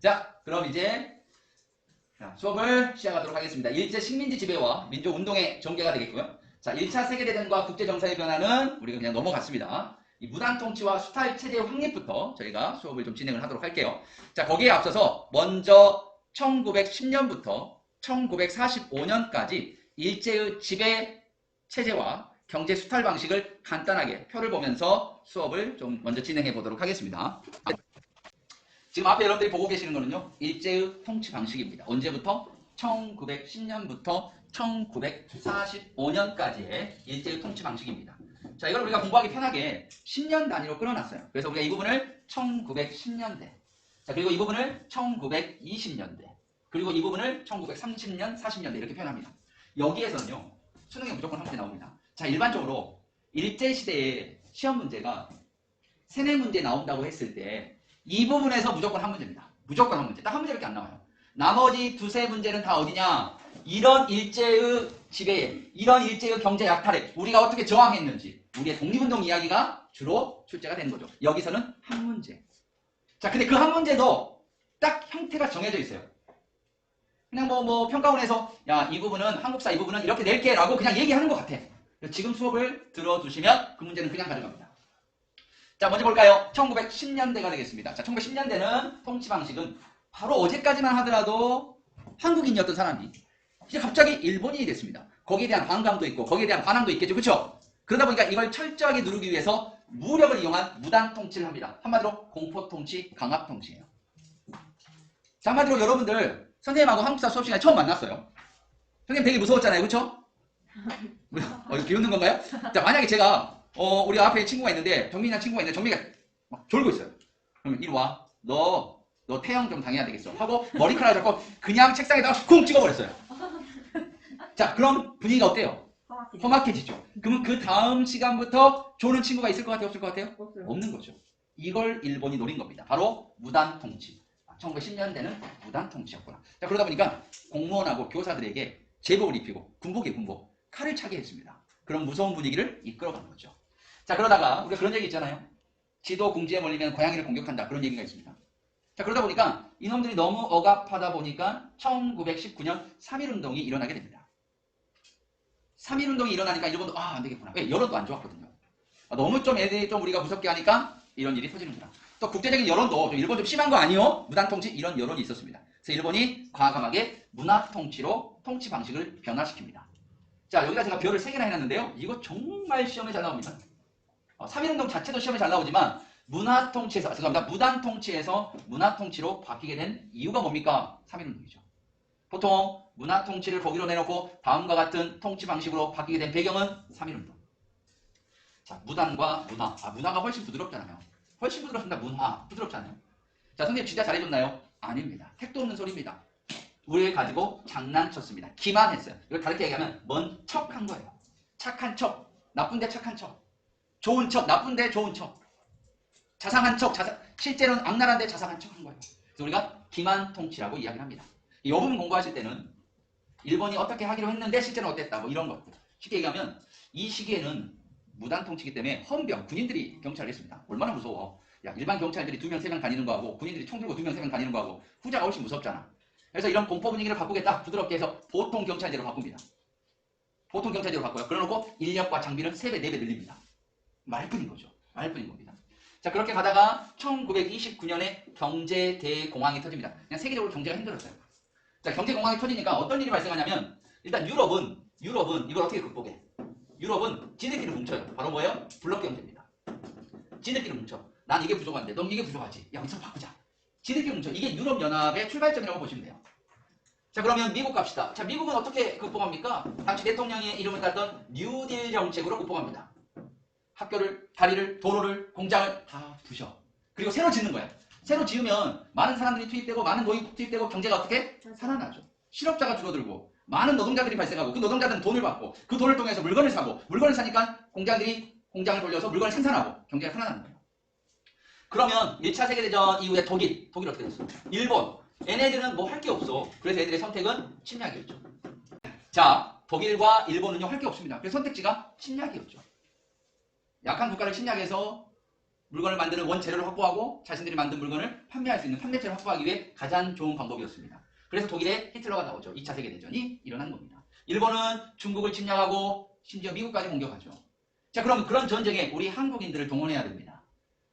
자, 그럼 이제 수업을 시작하도록 하겠습니다. 일제 식민지 지배와 민족운동의 전개가 되겠고요. 자, 1차 세계대전과 국제정세의 변화는 우리가 그냥 넘어갔습니다. 이 무단통치와 수탈체제 확립부터 저희가 수업을 좀 진행을 하도록 할게요. 자, 거기에 앞서서 먼저 1910년부터 1945년까지 일제의 지배체제와 경제 수탈 방식을 간단하게 표를 보면서 수업을 좀 먼저 진행해 보도록 하겠습니다. 지금 앞에 여러분들이 보고 계시는 거는요, 일제의 통치 방식입니다. 언제부터? 1910년부터 1945년까지의 일제의 통치 방식입니다. 자, 이걸 우리가 공부하기 편하게 10년 단위로 끊어놨어요. 그래서 우리가 이 부분을 1910년대, 자, 그리고 이 부분을 1920년대, 그리고 이 부분을 1930년, 40년대 이렇게 표현합니다. 여기에서는요, 수능에 무조건 한 문제 나옵니다. 자, 일반적으로 일제시대의 시험 문제가 세뇌 문제 나온다고 했을 때 이 부분에서 무조건 한 문제입니다. 무조건 한 문제. 딱 한 문제밖에 안 나와요. 나머지 두세 문제는 다 어디냐? 이런 일제의 지배에, 이런 일제의 경제 약탈에 우리가 어떻게 저항했는지, 우리의 독립운동 이야기가 주로 출제가 되는 거죠. 여기서는 한 문제. 자, 근데 그 한 문제도 딱 형태가 정해져 있어요. 그냥 뭐 평가원에서 야, 이 부분은 한국사 이 부분은 이렇게 낼게 라고 그냥 얘기하는 것 같아. 지금 수업을 들어두시면 그 문제는 그냥 가져갑니다. 자, 먼저 볼까요? 1910년대가 되겠습니다. 자, 1910년대는 통치 방식은 바로 어제까지만 하더라도 한국인이었던 사람이 이제 갑자기 일본인이 됐습니다. 거기에 대한 반감도 있고 거기에 대한 반항도 있겠죠. 그렇죠? 그러다 보니까 이걸 철저하게 누르기 위해서 무력을 이용한 무단 통치를 합니다. 한마디로 공포 통치, 강압 통치예요. 자, 한마디로 여러분들 선생님하고 한국사 수업 시간에 처음 만났어요. 선생님 되게 무서웠잖아요. 그렇죠? 이거 비웃는 건가요? 자, 만약에 제가 우리 앞에 친구가 있는데, 정민이랑 친구가 있는데, 정민이가 막 졸고 있어요. 그러면 이리 와. 너 태형 좀 당해야 되겠어. 하고 머리카락을 잡고 그냥 책상에다가 쿵 찍어버렸어요. 자, 그럼 분위기가 어때요? 험악해지죠. 그러면 그 다음 시간부터 조는 친구가 있을 것 같아요? 없을 것 같아요? 없는 거죠. 이걸 일본이 노린 겁니다. 바로 무단 통치. 1910년대는 무단 통치였구나. 자, 그러다 보니까 공무원하고 교사들에게 제복을 입히고 군복에 군복, 칼을 차게 했습니다. 그런 무서운 분위기를 이끌어간 거죠. 자, 그러다가 우리가 그런 얘기 있잖아요. 지도 궁지에 몰리면 고양이를 공격한다. 그런 얘기가 있습니다. 자, 그러다 보니까 이놈들이 너무 억압하다 보니까 1919년 3.1운동이 일어나게 됩니다. 3.1운동이 일어나니까 일본도 안 되겠구나. 왜? 여론도 안 좋았거든요. 너무 좀 애들이 좀 우리가 무섭게 하니까 이런 일이 터지는구나. 또 국제적인 여론도 좀 일본 좀 심한 거 아니요? 무단통치 이런 여론이 있었습니다. 그래서 일본이 과감하게 문화통치로 통치 방식을 변화시킵니다. 자, 여기다 제가 별을 3개나 해놨는데요. 이거 정말 시험에 잘 나옵니다. 3.1운동 자체도 시험에 잘 나오지만 무단통치에서 문화통치로 바뀌게 된 이유가 뭡니까? 3.1운동이죠. 보통 문화통치를 거기로 내놓고 다음과 같은 통치 방식으로 바뀌게 된 배경은 3.1운동. 자, 무단과 문화. 문화가 훨씬 부드럽잖아요. 훨씬 부드럽습니다. 문화. 부드럽잖아요. 자, 선생님 진짜 잘해줬나요? 아닙니다. 택도 없는 소리입니다. 우리를 가지고 장난쳤습니다. 기만했어요. 이걸 다르게 얘기하면 먼 척한 거예요. 착한 척, 나쁜데 착한 척. 좋은 척, 나쁜데 좋은 척. 자상한 척, 실제로는 악랄한데 자상한 척 한 거예요. 그래서 우리가 기만 통치라고 이야기를 합니다. 이 부분 공부하실 때는 일본이 어떻게 하기로 했는데 실제는 어땠다, 뭐 이런 것들. 쉽게 얘기하면 이 시기에는 무단 통치이기 때문에 헌병, 군인들이 경찰을 했습니다. 얼마나 무서워. 야, 일반 경찰들이 2명, 3명 다니는 거하고 군인들이 총 들고 2명, 3명 다니는 거하고 후자가 훨씬 무섭잖아. 그래서 이런 공포 분위기를 바꾸겠다. 부드럽게 해서 보통 경찰제로 바꿉니다. 보통 경찰제로 바꿔요. 그러놓고 인력과 장비는 3배, 4배 늘립니다. 말뿐인 거죠. 말뿐인 겁니다. 자, 그렇게 가다가 1929년에 경제대공황이 터집니다. 그냥 세계적으로 경제가 힘들었어요. 자, 경제공황이 터지니까 어떤 일이 발생하냐면 일단 유럽은 이걸 어떻게 극복해? 유럽은 지들끼리 뭉쳐요. 바로 뭐예요? 블록 경제입니다. 지들끼리 뭉쳐. 난 이게 부족한데 넌 이게 부족하지. 야, 우선 바꾸자. 지들끼리 뭉쳐. 이게 유럽연합의 출발점이라고 보시면 돼요. 자, 그러면 미국 갑시다. 자, 미국은 어떻게 극복합니까? 당시 대통령의 이름을 달던 뉴딜 정책으로 극복합니다. 학교를, 다리를, 도로를, 공장을 다 부셔. 그리고 새로 짓는 거야. 새로 지으면 많은 사람들이 투입되고 많은 노인이 투입되고 경제가 어떻게? 살아나죠. 실업자가 줄어들고 많은 노동자들이 발생하고 그 노동자들은 돈을 받고 그 돈을 통해서 물건을 사고 물건을 사니까 공장들이 공장을 돌려서 물건을 생산하고 경제가 살아나는 거예요. 그러면 1차 세계대전 이후에 독일 어떻게 됐어? 일본. 얘네들은 뭐 할 게 없어. 그래서 애들의 선택은 침략이었죠. 자, 독일과 일본은요 할 게 없습니다. 그래서 선택지가 침략이었죠. 약한 국가를 침략해서 물건을 만드는 원재료를 확보하고 자신들이 만든 물건을 판매할 수 있는 판매처를 확보하기 위해 가장 좋은 방법이었습니다. 그래서 독일에 히틀러가 나오죠. 2차 세계대전이 일어나는 겁니다. 일본은 중국을 침략하고 심지어 미국까지 공격하죠. 자, 그럼 그런 전쟁에 우리 한국인들을 동원해야 됩니다.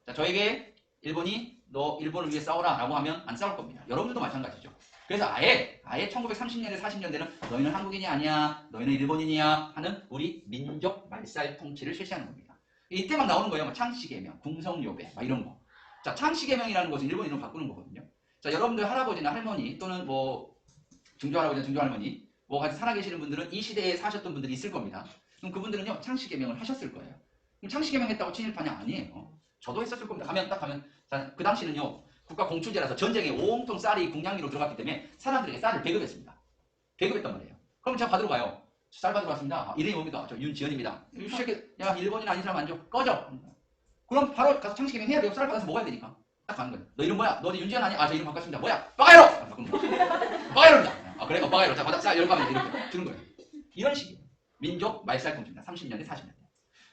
자, 저에게 일본이 너 일본을 위해 싸워라 라고 하면 안 싸울 겁니다. 여러분들도 마찬가지죠. 그래서 아예 1930년대 40년대는 너희는 한국인이 아니야, 너희는 일본인이야 하는 우리 민족 말살 통치를 실시하는 겁니다. 이때 막 나오는 거예요. 창씨개명, 궁성요배 이런 거. 자, 창씨개명이라는 것은 일본 이름 바꾸는 거거든요. 자, 여러분들 할아버지나 할머니 또는 뭐 증조할아버지나 증조할머니 뭐 같이 살아계시는 분들은 이 시대에 사셨던 분들이 있을 겁니다. 그럼 그분들은요 창씨개명을 하셨을 거예요. 그럼 창씨개명했다고 친일파냐? 아니에요. 저도 했었을 겁니다. 가면 자, 그 당시는요 국가 공출제라서 전쟁에 온통 쌀이 국량리로 들어갔기 때문에 사람들에게 쌀을 배급했습니다. 배급했단 말이에요. 그럼 제가 받으러 가요. 쌀 받으러 왔습니다. 이름이 뭡니까? 저 윤지연입니다. 이 새끼, 야 일본인 아닌 사람 안 줘. 꺼져. 그럼 바로 가서 창씨개명 해야 돼요. 쌀 받아서 먹어야 되니까. 딱 가는 거예요. 너 이름 뭐야? 너 윤지연 아니? 아, 저 이름 바꿨습니다. 뭐야? 빠가이로! 바꾸는 거예요. 빠가이로입니다. 아, 그래? 빠가이로. 자, 받아. 쌀 열가면 이렇게 주는 거예요. 이런 식이에요. 민족 말살 통치입니다. 30년대, 40년대.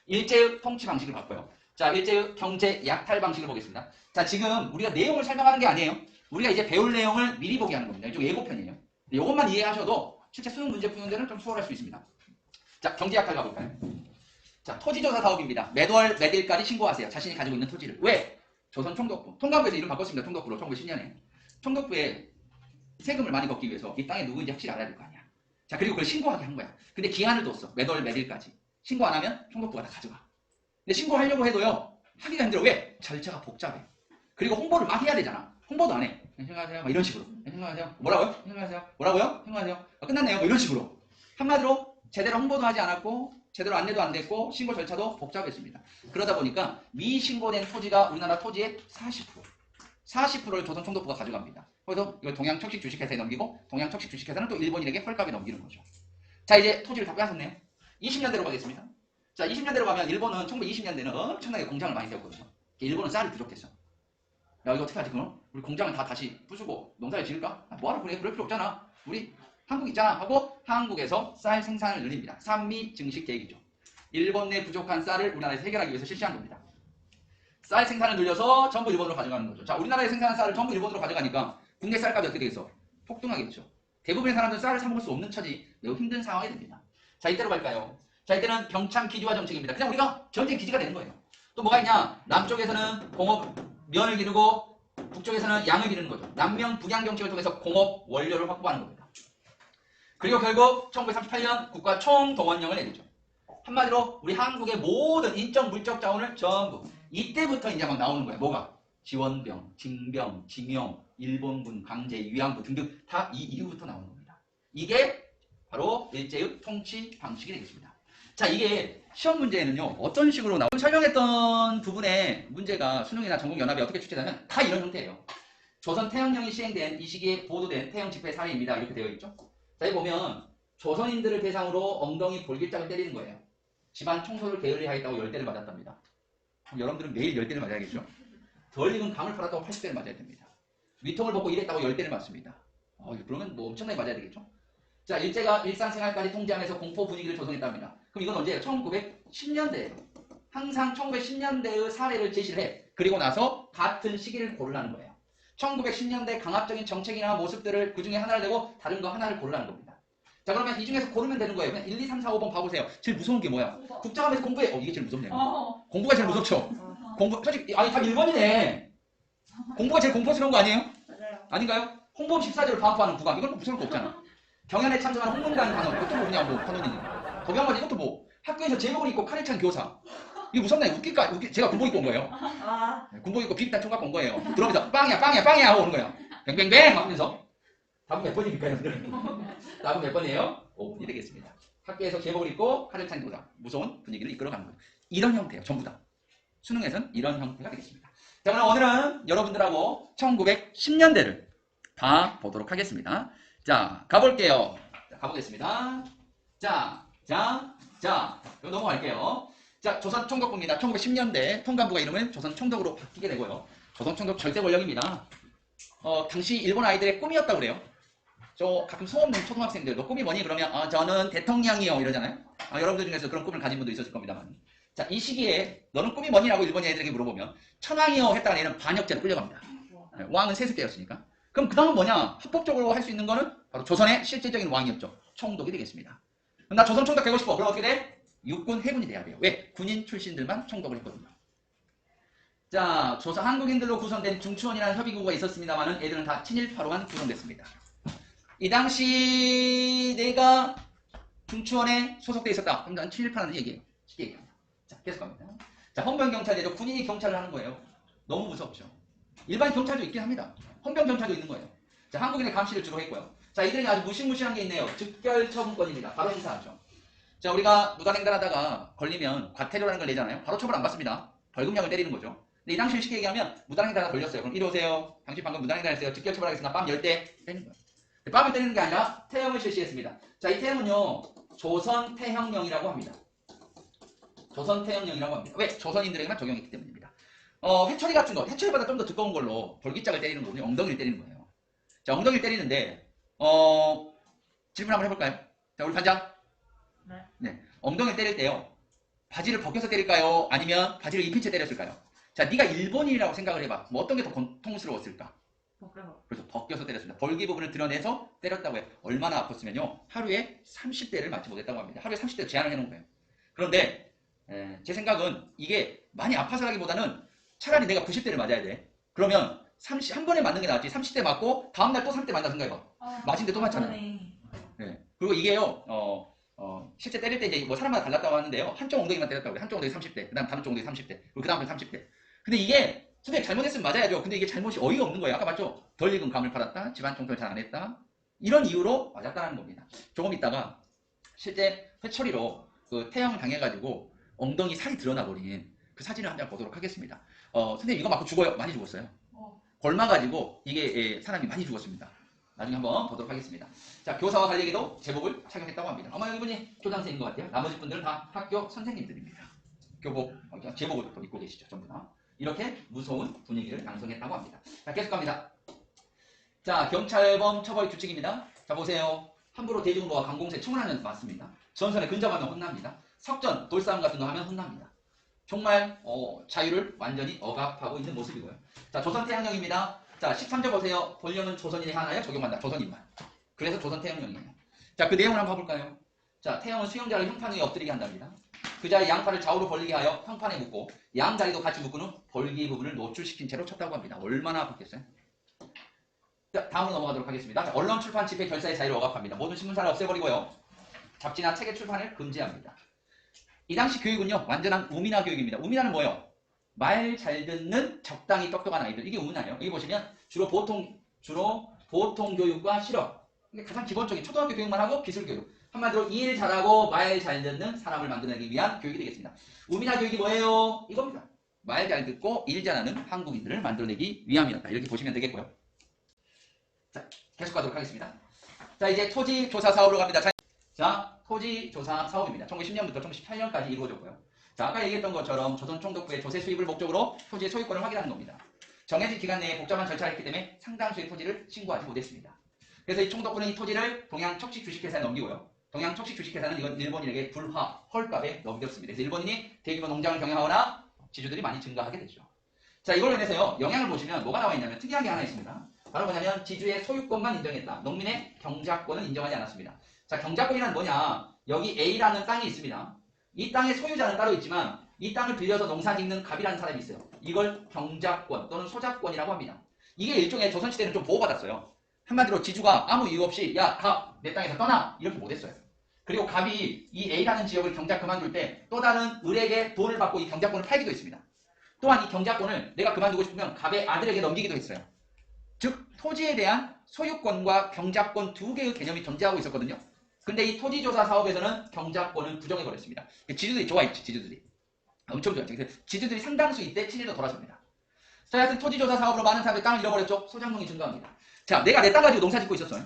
일제의 통치 방식을 바꿔요. 자, 일제의 경제 약탈 방식을 보겠습니다. 자, 지금 우리가 내용을 설명하는 게 아니에요. 우리가 이제 배울 내용을 미리 보게 하는 겁니다. 이쪽 예고편이에요. 이것만 이해하셔도 실제 수능 문제 푸는 데는 좀 수월할 수 있습니다. 자, 경제 약탈 가볼까요? 자, 토지조사 사업입니다. 매월 매딜까지 신고하세요. 자신이 가지고 있는 토지를. 왜? 조선 총독부. 통감부에서 이름 바꿨습니다. 통독부로 1910년에. 총독부에 세금을 많이 걷기 위해서 이 땅에 누구인지 확실히 알아야 될 거 아니야. 자, 그리고 그걸 신고하게 한 거야. 근데 기한을 뒀어. 매월 매딜까지. 신고 안 하면 총독부가 다 가져가. 근데 신고하려고 해도요. 하기가 힘들어. 왜? 절차가 복잡해. 그리고 홍보를 막 해야 되잖아. 홍보도 안 해. 행하세요. 이런 식으로. 행하세요. 뭐라고요? 행하세요. 뭐라고요? 행하세요. 끝났네요. 뭐 이런 식으로. 한마디로 제대로 홍보도 하지 않았고 제대로 안내도 안 됐고 신고 절차도 복잡했습니다. 그러다 보니까 미신고된 토지가 우리나라 토지의 40%를 조선 총독부가 가져갑니다. 그래서 이걸 동양척식 주식회사에 넘기고 동양척식 주식회사는 또 일본인에게 헐값에 넘기는 거죠. 자, 이제 토지를 다 빼앗았네요. 20년대로 가겠습니다. 자, 20년대로 가면 일본은 1920년대는 엄청나게 공장을 많이 세웠거든요. 일본은 쌀이 부족했어. 야, 이거 어떻게 하지 그럼? 우리 공장을 다 다시 부수고 농사를 지을까? 뭐하러 그래? 그럴 필요 없잖아. 우리 한국 있잖아 하고 한국에서 쌀 생산을 늘립니다. 산미 증식 계획이죠. 일본 내 부족한 쌀을 우리나라에서 해결하기 위해서 실시한 겁니다. 쌀 생산을 늘려서 전부 일본으로 가져가는 거죠. 자, 우리나라에 생산한 쌀을 전부 일본으로 가져가니까 국내 쌀값이 어떻게 되겠어? 폭등하겠죠. 대부분의 사람들은 쌀을 사 먹을 수 없는 처지, 매우 힘든 상황이 됩니다. 자, 이때로 갈까요? 자, 이때는 병창 기지화 정책입니다. 그냥 우리가 전쟁 기지가 되는 거예요. 또 뭐가 있냐? 남쪽에서는 공업 면을 기르고 북쪽에서는 양을 기르는 거죠. 남명 북양 정책을 통해서 공업 원료를 확보하는 겁니다. 그리고 결국 1938년 국가 총동원령을 내리죠. 한마디로 우리 한국의 모든 인적 물적 자원을 전부 이때부터 이제 막 나오는 거예요. 뭐가? 지원병, 징병, 징용, 일본군, 강제, 위안부 등등 다 이 이후부터 나오는 겁니다. 이게 바로 일제의 통치 방식이 되겠습니다. 자, 이게 시험 문제에는요 어떤 식으로 설명했던 부분의 문제가 수능이나 전국연합이 어떻게 출제되면 다 이런 형태예요. 조선 태양령이 시행된 이 시기에 보도된 태양 집회 사례입니다. 이렇게 되어 있죠. 자, 여기 보면 조선인들을 대상으로 엉덩이 볼기짝을 때리는 거예요. 집안 청소를 게을리하였다고 10대를 맞았답니다. 여러분들은 매일 10대를 맞아야겠죠. 덜 익은 감을 팔았다고 80대를 맞아야 됩니다. 위통을 벗고 일했다고 10대를 맞습니다. 그러면 뭐 엄청나게 맞아야 되겠죠. 자, 일제가 일상생활까지 통제하면서 공포 분위기를 조성했답니다. 그럼 이건 언제예요? 1910년대예요. 항상 1910년대의 사례를 제시를 해. 그리고 나서 같은 시기를 고르라는 거예요. 1910년대 강압적인 정책이나 모습들을 그 중에 하나를 내고 다른 거 하나를 고르라는 겁니다. 자, 그러면 이 중에서 고르면 되는 거예요. 그냥 1, 2, 3, 4, 5번 봐보세요. 제일 무서운 게 뭐야? 국정감에서 공부해. 이게 제일 무섭네요. 공부가 제일 무섭죠? 공부, 솔직히, 다 1번이네. 공부가 제일 공포스러운 거 아니에요? 맞아요. 아닌가요? 홍범 14제를 반포하는 국악. 이건 무서울 거 없잖아. 경연에 참석한 홍문관 간호. 이것도 뭐냐, 뭐, 판원이니. 도경맞이 이것도 뭐. 학교에서 제복을 입고 칼을 찬 교사. 이게 무섭나요? 웃길까? 제가 군복 입고 온 거예요. 군복 입고 비슷한 총각 온 거예요. 들어오면서 빵이야 하고 오는 거예요. 뱅뱅뱅 하면서. 답은 몇 번입니까, 여러분들? 답은 몇 번이에요? 5번이 되겠습니다. 학교에서 제복을 입고 칼을 찬 교사. 무서운 분위기를 이끌어가는 거예요. 이런 형태예요, 전부 다. 수능에서는 이런 형태가 되겠습니다. 자, 그럼 오늘은 여러분들하고 1910년대를 봐보도록 하겠습니다. 자, 가볼게요. 자, 가보겠습니다. 자, 그럼 넘어갈게요. 자, 조선 총독부입니다. 1910년대 통감부가 이름을 조선 총독으로 바뀌게 되고요. 조선 총독 절대 권력입니다. 당시 일본 아이들의 꿈이었다고 그래요. 저 가끔 소없는 초등학생들, 너 꿈이 뭐니? 그러면 저는 대통령이요 이러잖아요. 여러분들 중에서 그런 꿈을 가진 분도 있었을 겁니다만. 자, 이 시기에 너는 꿈이 뭐니라고 일본 애들에게 물어보면 천황이요 했다가 얘는 반역죄로 끌려갑니다. 네, 왕은 세습되었으니까. 그럼 그 다음은 뭐냐? 합법적으로 할 수 있는 거는 바로 조선의 실질적인 왕이었죠. 총독이 되겠습니다. 그럼 나 조선 총독 되고 싶어. 그럼 어떻게 돼? 육군 해군이 돼야 돼요. 왜? 군인 출신들만 총독을 했거든요. 자, 조선 한국인들로 구성된 중추원이라는 협의구가 있었습니다만은 애들은 다 친일파로만 구성됐습니다. 이 당시 내가 중추원에 소속돼 있었다. 그럼 난 친일파라는 얘기예요. 쉽게 얘기합니다. 자, 계속 갑니다. 자, 헌병경찰제죠. 군인이 경찰을 하는 거예요. 너무 무섭죠. 일반 경찰도 있긴 합니다. 헌병경찰도 있는 거예요. 자, 한국인의 감시를 주로 했고요. 자, 이들이 아주 무시무시한 게 있네요. 즉결처분권입니다. 바로 행사하죠. 자, 우리가 무단횡단하다가 걸리면 과태료라는 걸 내잖아요. 바로 처벌 안 받습니다. 벌금형을 때리는 거죠. 근데 이 당시 쉽게 얘기하면 무단횡단하다 걸렸어요. 그럼 이리 오세요. 당신 방금 무단횡단했어요. 즉결처벌하겠습니다. 뺨 10대 때리는 거예요. 뺨을 때리는 게 아니라 태형을 실시했습니다. 자, 이 태형은요. 조선태형령이라고 합니다. 조선태형령이라고 합니다. 왜? 조선인들에게만 적용했기 때문입니다. 회초리 같은 거, 회초리보다 좀 더 두꺼운 걸로 벌기짝을 때리는 거거든요. 엉덩이를 때리는 거예요. 자, 엉덩이를 때리는데 질문 한번 해볼까요? 자, 우리 반장. 네. 엉덩이를 때릴 때요. 바지를 벗겨서 때릴까요? 아니면 바지를 입힌 채 때렸을까요? 자, 네가 일본인이라고 생각을 해봐. 뭐 어떤 게 더 고통스러웠을까? 그래서 벗겨서 때렸습니다. 벌기 부분을 드러내서 때렸다고 해요. 얼마나 아팠으면요. 하루에 30대를 맞지 못했다고 합니다. 하루에 30대 제한을 해놓은 거예요. 그런데 제 생각은 이게 많이 아파서라기보다는 차라리 내가 90대를 맞아야 돼. 그러면 한 번에 맞는 게 낫지. 30대 맞고 다음날 또 30대 맞나 생각해봐. 맞은데 또 맞잖아요. 네. 그리고 이게요. 실제 때릴 때 이제 뭐 사람마다 달랐다고 하는데요. 한쪽 엉덩이만 때렸다고 해요. 한쪽 엉덩이 30대, 그 다음 다른 쪽 엉덩이 30대, 그리고 그 다음 엉덩이 30대. 근데 이게 선생님 잘못했으면 맞아야죠. 근데 이게 잘못이 어이가 없는 거예요. 아까 맞죠? 덜 익은 감을 팔았다. 집안 청소를 잘 안 했다. 이런 이유로 맞았다는 겁니다. 조금 있다가 실제 회초리로 그 태형을 당해가지고 엉덩이 살이 드러나 버린 그 사진을 한 장 보도록 하겠습니다. 선생님 이거 맞고 죽어요. 많이 죽었어요. 골마가지고 이게 사람이 많이 죽었습니다. 나중에 한번 보도록 하겠습니다. 자, 교사와 관리에게도 제복을 착용했다고 합니다. 아마 이분이 교장선생인 것 같아요. 나머지 분들은 다 학교 선생님들입니다. 교복, 제복을 또 입고 계시죠. 전부 다. 이렇게 무서운 분위기를 양성했다고 합니다. 자, 계속 갑니다. 자, 경찰범 처벌 규칙입니다. 자, 보세요. 함부로 대중보와 강공세 청원하면 맞습니다. 전선에 근접하면 혼납니다. 석전, 돌싸움 같은 거 하면 혼납니다. 정말 자유를 완전히 억압하고 있는 모습이고요. 자, 조선태양령입니다. 자, 13절 보세요. 본령은 조선인에 하나에 적용한다. 조선인만. 그래서 조선태양령이에요. 자, 그 내용을 한번 봐볼까요? 자, 태양은 수용자를 형판 위에 엎드리게 한답니다. 그 자리 양팔을 좌우로 벌리게 하여 형판에 묶고 양다리도 같이 묶은 후 벌기 부분을 노출시킨 채로 쳤다고 합니다. 얼마나 아팠겠어요? 자, 다음으로 넘어가도록 하겠습니다. 자, 언론 출판 집회 결사의 자유를 억압합니다. 모든 신문사를 없애버리고요. 잡지나 책의 출판을 금지합니다. 이 당시 교육은요. 완전한 우민화 교육입니다. 우민화는 뭐예요? 말 잘 듣는 적당히 똑똑한 아이들. 이게 우민화예요. 여기 보시면 주로 보통 교육과 실업. 이게 가장 기본적인 초등학교 교육만 하고 기술 교육. 한마디로 일 잘하고 말 잘 듣는 사람을 만들기 위한 교육이 되겠습니다. 우민화 교육이 뭐예요? 이겁니다. 말 잘 듣고 일 잘하는 한국인들을 만들어내기 위함이었다. 이렇게 보시면 되겠고요. 자, 계속 가도록 하겠습니다. 자, 이제 토지 조사 사업으로 갑니다. 자, 토지 조사 사업입니다. 1910년부터 1918년까지 이루어졌고요. 자, 아까 얘기했던 것처럼 조선 총독부의 조세 수입을 목적으로 토지의 소유권을 확인하는 겁니다. 정해진 기간 내에 복잡한 절차를 했기 때문에 상당수의 토지를 신고하지 못했습니다. 그래서 이 총독부는 이 토지를 동양 척식 주식회사에 넘기고요. 동양 척식 주식회사는 이건 일본인에게 불화, 헐값에 넘겼습니다. 그래서 일본인이 대규모 농장을 경영하거나 지주들이 많이 증가하게 되죠. 자, 이걸로 인해서요. 영향을 보시면 뭐가 나와 있냐면 특이한 게 하나 있습니다. 바로 뭐냐면 지주의 소유권만 인정했다. 농민의 경작권은 인정하지 않았습니다. 자, 경작권이란 뭐냐? 여기 A라는 땅이 있습니다. 이 땅의 소유자는 따로 있지만 이 땅을 빌려서 농사 짓는 갑이라는 사람이 있어요. 이걸 경작권 또는 소작권이라고 합니다. 이게 일종의 조선시대는 좀 보호받았어요. 한마디로 지주가 아무 이유 없이 야, 갑, 내 땅에서 떠나! 이렇게 못했어요. 그리고 갑이 이 A라는 지역을 경작 그만둘 때 또 다른 을에게 돈을 받고 이 경작권을 팔기도 했습니다. 또한 이 경작권을 내가 그만두고 싶으면 갑의 아들에게 넘기기도 했어요. 즉 토지에 대한 소유권과 경작권 두 개의 개념이 존재하고 있었거든요. 근데 이 토지조사 사업에서는 경작권을 부정해버렸습니다. 지주들이 좋아했지, 지주들이. 엄청 좋아했지. 그래서 지주들이 상당수 이때 친일로 돌아섭니다. 자, 하여튼 토지조사 사업으로 많은 사람들이 땅을 잃어버렸죠. 소작농이 증가합니다. 자, 내가 내 땅 가지고 농사 짓고 있었어요.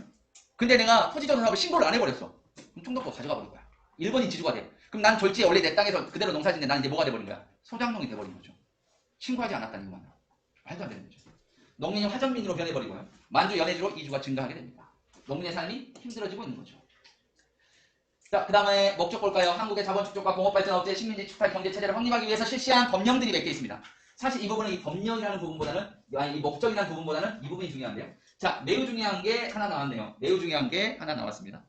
근데 내가 토지조사 사업을 신고를 안 해버렸어. 그럼 총독부가 가져가 버린 거야. 일본인 지주가 돼. 그럼 난 졸지에 원래 내 땅에서 그대로 농사 짓는데 난 이제 뭐가 돼버린 거야? 소작농이 돼버린 거죠. 신고하지 않았다는 이유만. 말도 안 되는 거죠. 농민이 화전민으로 변해버리고요. 만주 연해지로 이주가 증가하게 됩니다. 농민의 삶이 힘들어지고 있는 거죠. 자, 그 다음에 목적 볼까요? 한국의 자본 축적과 공업 발전 업체 식민지 축탈 경제 체제를 확립하기 위해서 실시한 법령들이 몇 개 있습니다. 사실 이 부분은 이 법령이라는 부분보다는, 아니, 이 목적이라는 부분보다는 이 부분이 중요한데요. 자, 매우 중요한 게 하나 나왔네요. 매우 중요한 게 하나 나왔습니다.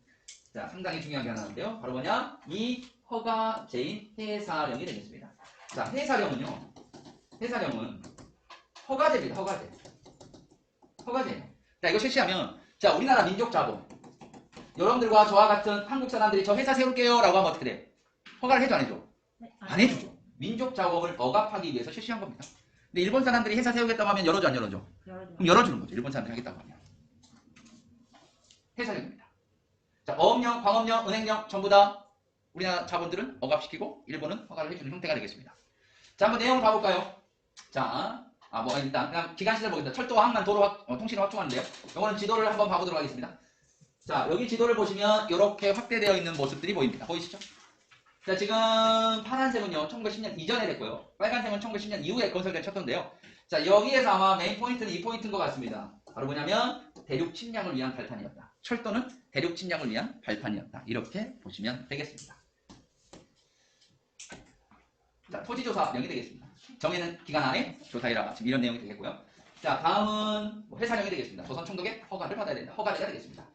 자, 상당히 중요한 게 하나 나왔는데요. 바로 뭐냐? 이 허가제인 해사령이 되겠습니다. 자, 해사령은요. 해사령은 허가제입니다. 허가제. 허가제예요. 자, 이거 실시하면, 자, 우리나라 민족자본. 여러분들과 저와 같은 한국 사람들이 저 회사 세울게요 라고 하면 어떻게 돼? 허가를 해줘 안 해줘? 안 해주죠. 민족 작업을 억압하기 위해서 실시한 겁니다. 근데 일본 사람들이 회사 세우겠다고 하면 열어줘 안 열어줘? 그럼 열어주는 거죠. 일본 사람들이 하겠다고 하면. 해사령입니다. 자, 어업령, 광업령, 은행령 전부 다 우리나라 자본들은 억압시키고 일본은 허가를 해주는 형태가 되겠습니다. 자, 한번 내용을 봐볼까요? 자, 일단 그냥 기간 시설 보겠습니다. 철도, 항만, 도로, 통신을 확충하는데요. 이거는 지도를 한번 봐보도록 하겠습니다. 자, 여기 지도를 보시면 이렇게 확대되어 있는 모습들이 보입니다. 보이시죠? 자, 지금 파란색은요, 1910년 이전에 됐고요. 빨간색은 1910년 이후에 건설된 철도인데요. 자, 여기에서 아마 메인 포인트는 이 포인트인 것 같습니다. 바로 뭐냐면, 대륙 침략을 위한 발판이었다. 철도는 대륙 침략을 위한 발판이었다. 이렇게 보시면 되겠습니다. 자, 토지조사령이 되겠습니다. 정해는 기간 안에 조사해라. 지금 이런 내용이 되겠고요. 자, 다음은 회사령이 되겠습니다. 조선총독의 허가를 받아야 된다. 허가제가 되겠습니다.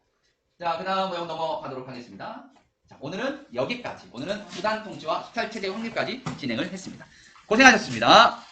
자, 그 다음 내용 넘어가도록 하겠습니다. 자, 오늘은 여기까지. 오늘은 수단 통치와 수탈체제 확립까지 진행을 했습니다. 고생하셨습니다.